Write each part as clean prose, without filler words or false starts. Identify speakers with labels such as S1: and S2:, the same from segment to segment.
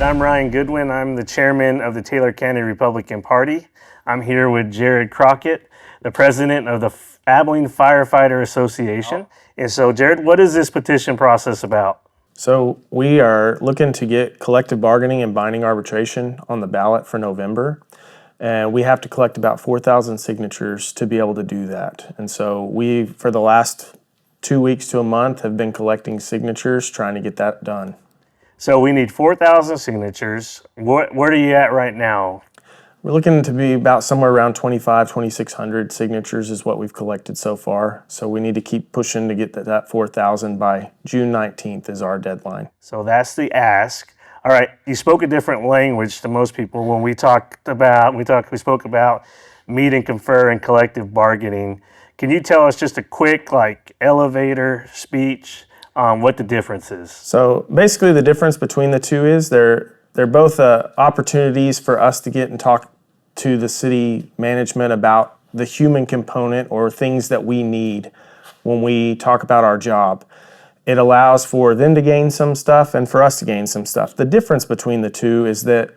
S1: I'm Ryan Goodwin. I'm the chairman of the Taylor County Republican Party. I'm here with Jared Crockett, the president of the Abilene Firefighter Association. And so, Jared, what is this petition process about?
S2: So we are looking to get collective bargaining and binding arbitration on the ballot for November. And we have to collect about 4,000 signatures to be able to do that. And so we, for the last 2 weeks to a month, have been collecting signatures, trying to get that done.
S1: So we need 4,000 signatures. Where are you at right now?
S2: We're looking to be about somewhere around 2,600 signatures is what we've collected so far. So we need to keep pushing to get that 4,000 by June 19th is our deadline.
S1: So that's the ask. All right, you spoke a different language to most people when we spoke about meet and confer and collective bargaining. Can you tell us just a quick elevator speech on what the difference is?
S2: So basically the difference between the two is they're both opportunities for us to get and talk to the city management about the human component or things that we need when we talk about our job. It allows for them to gain some stuff and for us to gain some stuff. The difference between the two is that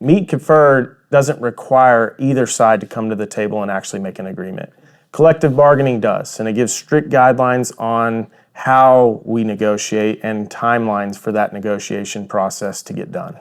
S2: meet and confer doesn't require either side to come to the table and actually make an agreement. Collective bargaining does, and it gives strict guidelines on how we negotiate and timelines for that negotiation process to get done.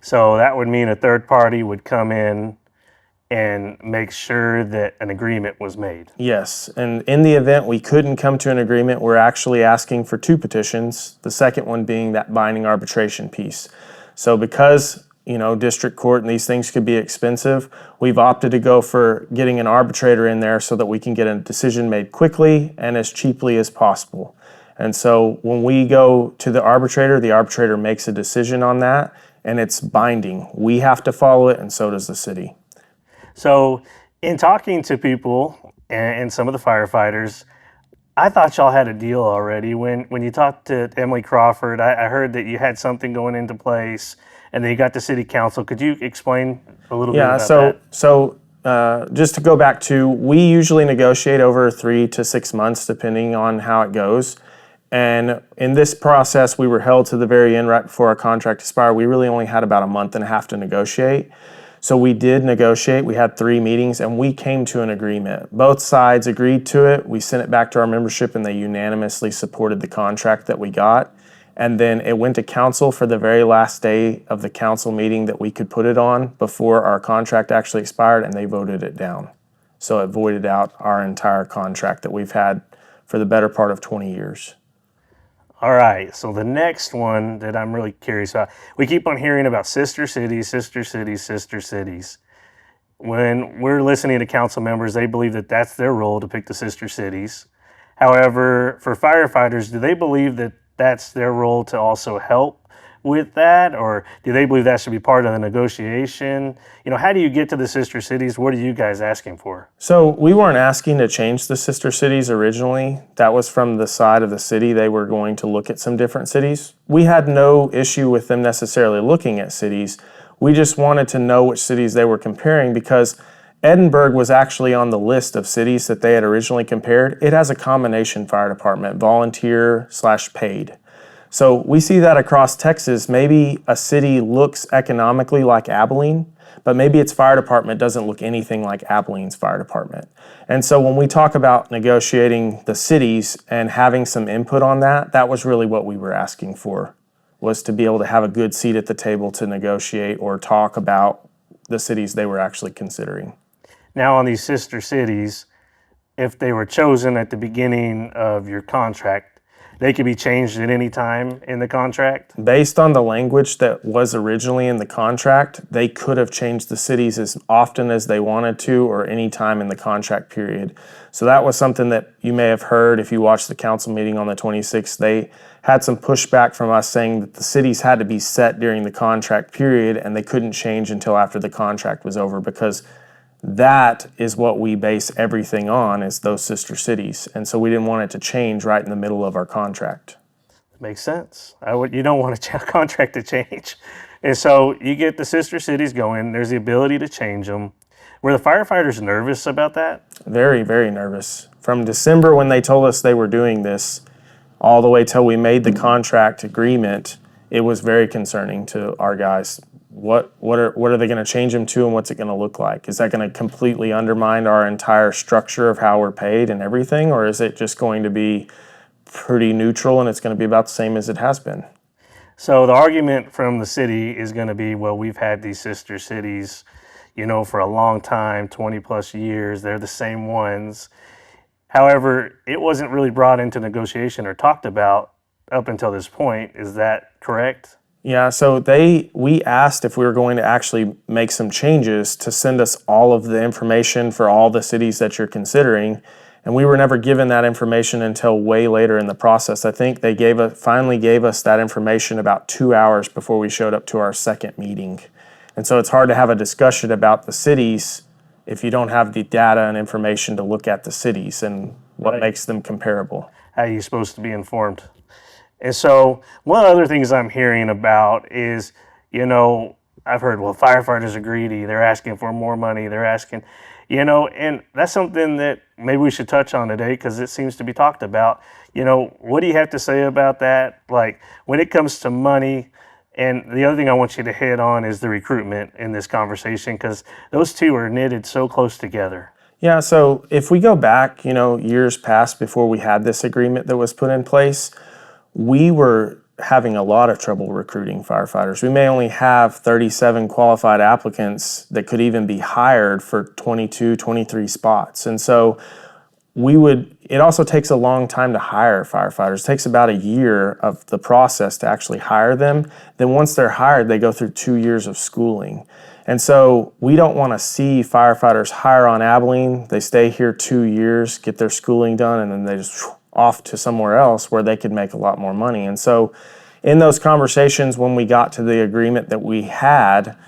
S1: So that would mean a third party would come in and make sure that an agreement was made.
S2: Yes, and in the event we couldn't come to an agreement, we're actually asking for 2 petitions, the second one being that binding arbitration piece. So because district court and these things could be expensive, we've opted to go for getting an arbitrator in there so that we can get a decision made quickly and as cheaply as possible. And so when we go to the arbitrator makes a decision on that, and it's binding. We have to follow it, and so does the city.
S1: So in talking to people and some of the firefighters, I thought y'all had a deal already. When you talked to Emily Crawford, I heard that you had something going into place, and then you got to city council. Could you explain a little bit about that?
S2: So just to go back to, we usually negotiate over 3 to 6 months, depending on how it goes. And in this process, we were held to the very end right before our contract expired. We really only had about a month and a half to negotiate. So we did negotiate. We had 3 meetings, and we came to an agreement. Both sides agreed to it. We sent it back to our membership, and they unanimously supported the contract that we got. And then it went to council for the very last day of the council meeting that we could put it on before our contract actually expired, and they voted it down. So it voided out our entire contract that we've had for the better part of 20 years.
S1: All right, so the next one that I'm really curious about, we keep on hearing about sister cities, sister cities, sister cities. When we're listening to council members, they believe that that's their role to pick the sister cities. However, for firefighters, do they believe that that's their role to also help with that, or do they believe that should be part of the negotiation? How do you get to the sister cities? What are you guys asking for?
S2: So we weren't asking to change the sister cities originally. That was from the side of the city. They were going to look at some different cities. We had no issue with them necessarily looking at cities. We just wanted to know which cities they were comparing, because Edinburgh was actually on the list of cities that they had originally compared. It has a combination fire department, volunteer/paid. So we see that across Texas. Maybe a city looks economically like Abilene, but maybe its fire department doesn't look anything like Abilene's fire department. And so when we talk about negotiating the cities and having some input on that, that was really what we were asking for, was to be able to have a good seat at the table to negotiate or talk about the cities they were actually considering.
S1: Now on these sister cities, if they were chosen at the beginning of your contract, they could be changed at any time in the contract?
S2: Based on the language that was originally in the contract, they could have changed the cities as often as they wanted to or any time in the contract period. So that was something that you may have heard if you watched the council meeting on the 26th. They had some pushback from us saying that the cities had to be set during the contract period and they couldn't change until after the contract was over, because that is what we base everything on, is those sister cities. And so we didn't want it to change right in the middle of our contract.
S1: Makes sense. You don't want a contract to change. And so you get the sister cities going. There's the ability to change them. Were the firefighters nervous about that?
S2: Very, very nervous. From December, when they told us they were doing this, all the way till we made the contract agreement, it was very concerning to our guys. What are they going to change them to, and what's it going to look like? Is that going to completely undermine our entire structure of how we're paid and everything, or is it just going to be pretty neutral and it's going to be about the same as it has been?
S1: So the argument from the city is going to be, well, we've had these sister cities, for a long time, 20 plus years. They're the same ones. However, it wasn't really brought into negotiation or talked about up until this point. Is that correct?
S2: Yeah, so we asked if we were going to actually make some changes to send us all of the information for all the cities that you're considering, and we were never given that information until way later in the process. I think they finally gave us that information about 2 hours before we showed up to our second meeting. And so it's hard to have a discussion about the cities if you don't have the data and information to look at the cities and what makes them comparable.
S1: How are you supposed to be informed? And so one of the other things I'm hearing about is, I've heard, well, firefighters are greedy. They're asking for more money. They're asking, and that's something that maybe we should touch on today because it seems to be talked about. What do you have to say about that? Like when it comes to money, and the other thing I want you to hit on is the recruitment in this conversation because those two are knitted so close together.
S2: Yeah, so if we go back, years past before we had this agreement that was put in place, we were having a lot of trouble recruiting firefighters. We may only have 37 qualified applicants that could even be hired for 22, 23 spots. And so it also takes a long time to hire firefighters. It takes about a year of the process to actually hire them. Then once they're hired, they go through 2 years of schooling. And so we don't want to see firefighters hire on Abilene. They stay here 2 years, get their schooling done, and then they just off to somewhere else where they could make a lot more money. And so in those conversations, when we got to the agreement that we had,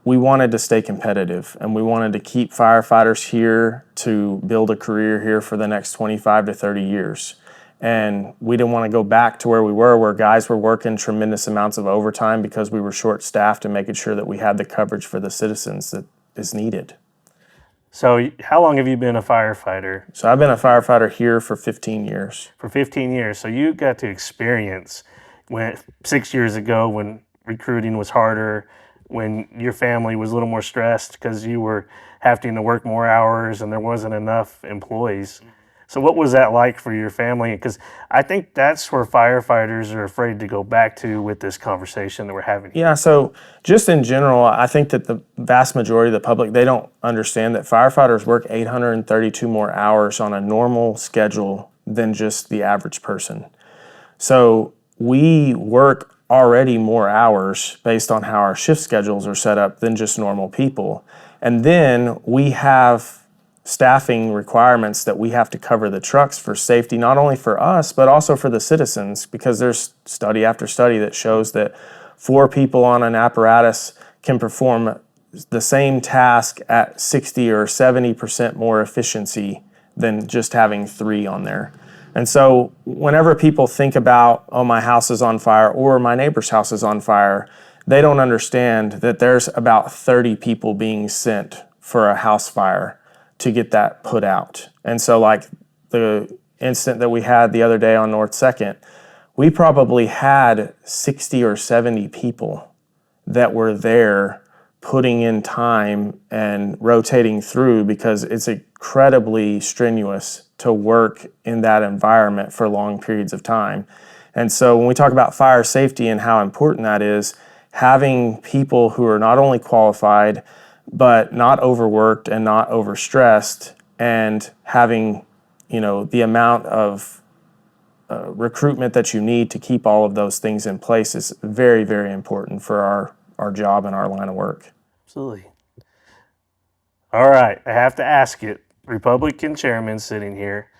S2: we wanted to stay competitive and we wanted to keep firefighters here to build a career here for the next 25 to 30 years. And we didn't want to go back to where we were, where guys were working tremendous amounts of overtime because we were short-staffed and making sure that we had the coverage for the citizens that is needed.
S1: So how long have you been a firefighter?
S2: So I've been a firefighter here for 15 years.
S1: For 15 years. So you got to experience when 6 years ago when recruiting was harder, when your family was a little more stressed because you were having to work more hours and there wasn't enough employees. So what was that like for your family? Because I think that's where firefighters are afraid to go back to with this conversation that we're having here.
S2: Yeah, so just in general, I think that the vast majority of the public, they don't understand that firefighters work 832 more hours on a normal schedule than just the average person. So we work already more hours based on how our shift schedules are set up than just normal people. And then we have staffing requirements that we have to cover the trucks for safety, not only for us, but also for the citizens, because there's study after study that shows that 4 people on an apparatus can perform the same task at 60 or 70% more efficiency than just having 3 on there. And so whenever people think about, oh, my house is on fire or my neighbor's house is on fire, they don't understand that there's about 30 people being sent for a house fire to get that put out. And so like the incident that we had the other day on North 2nd, we probably had 60 or 70 people that were there putting in time and rotating through because it's incredibly strenuous to work in that environment for long periods of time. And so when we talk about fire safety and how important that is, having people who are not only qualified, but not overworked and not overstressed, and having, the amount of recruitment that you need to keep all of those things in place is very, very important for our job and our line of work.
S1: Absolutely. All right, I have to ask it. Republican chairman sitting here,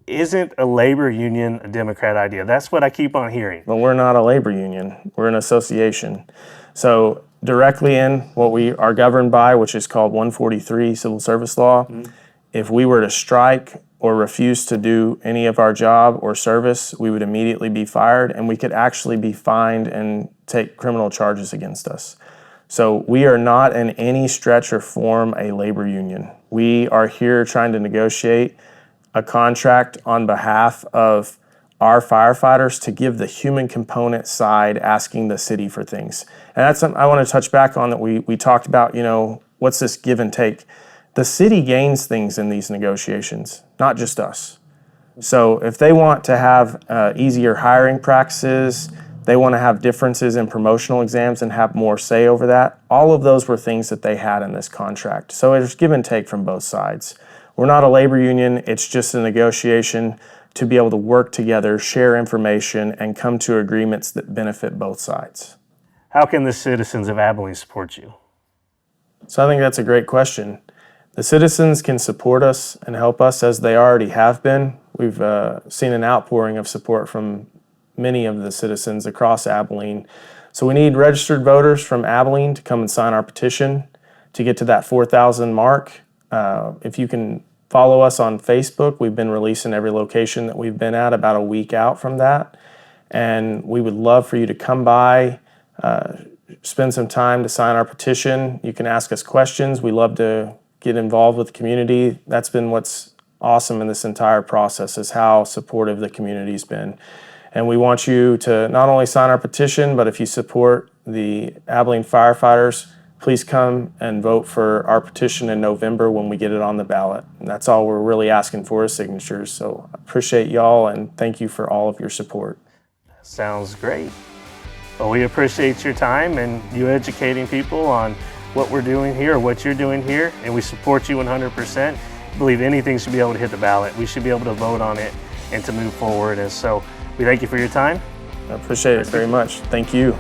S1: isn't a labor union a Democrat idea? That's what I keep on hearing.
S2: But we're not a labor union. We're an association. So directly in what we are governed by, which is called 143 Civil Service Law, if we were to strike or refuse to do any of our job or service, we would immediately be fired, and we could actually be fined and take criminal charges against us. So we are not in any stretch or form a labor union. We are here trying to negotiate a contract on behalf of our firefighters to give the human component side, asking the city for things. And that's something I want to touch back on that we talked about, what's this give and take? The city gains things in these negotiations, not just us. So if they want to have easier hiring practices, they want to have differences in promotional exams and have more say over that, all of those were things that they had in this contract. So there's give and take from both sides. We're not a labor union, it's just a negotiation to be able to work together, share information, and come to agreements that benefit both sides.
S1: How can the citizens of Abilene support you?
S2: So I think that's a great question. The citizens can support us and help us as they already have been. We've seen an outpouring of support from many of the citizens across Abilene. So we need registered voters from Abilene to come and sign our petition to get to that 4,000 mark. If you can follow us on Facebook, we've been releasing every location that we've been at about a week out from that. And we would love for you to come by, spend some time to sign our petition. You can ask us questions. We love to get involved with the community. That's been what's awesome in this entire process, is how supportive the community's been. And we want you to not only sign our petition, but if you support the Abilene Firefighters, please come and vote for our petition in November when we get it on the ballot. And that's all we're really asking for is signatures. So I appreciate y'all and thank you for all of your support.
S1: Sounds great. Well, we appreciate your time and you educating people on what we're doing here, or what you're doing here, and we support you 100%. I believe anything should be able to hit the ballot. We should be able to vote on it and to move forward. And so we thank you for your time.
S2: I appreciate it very much. Thank you.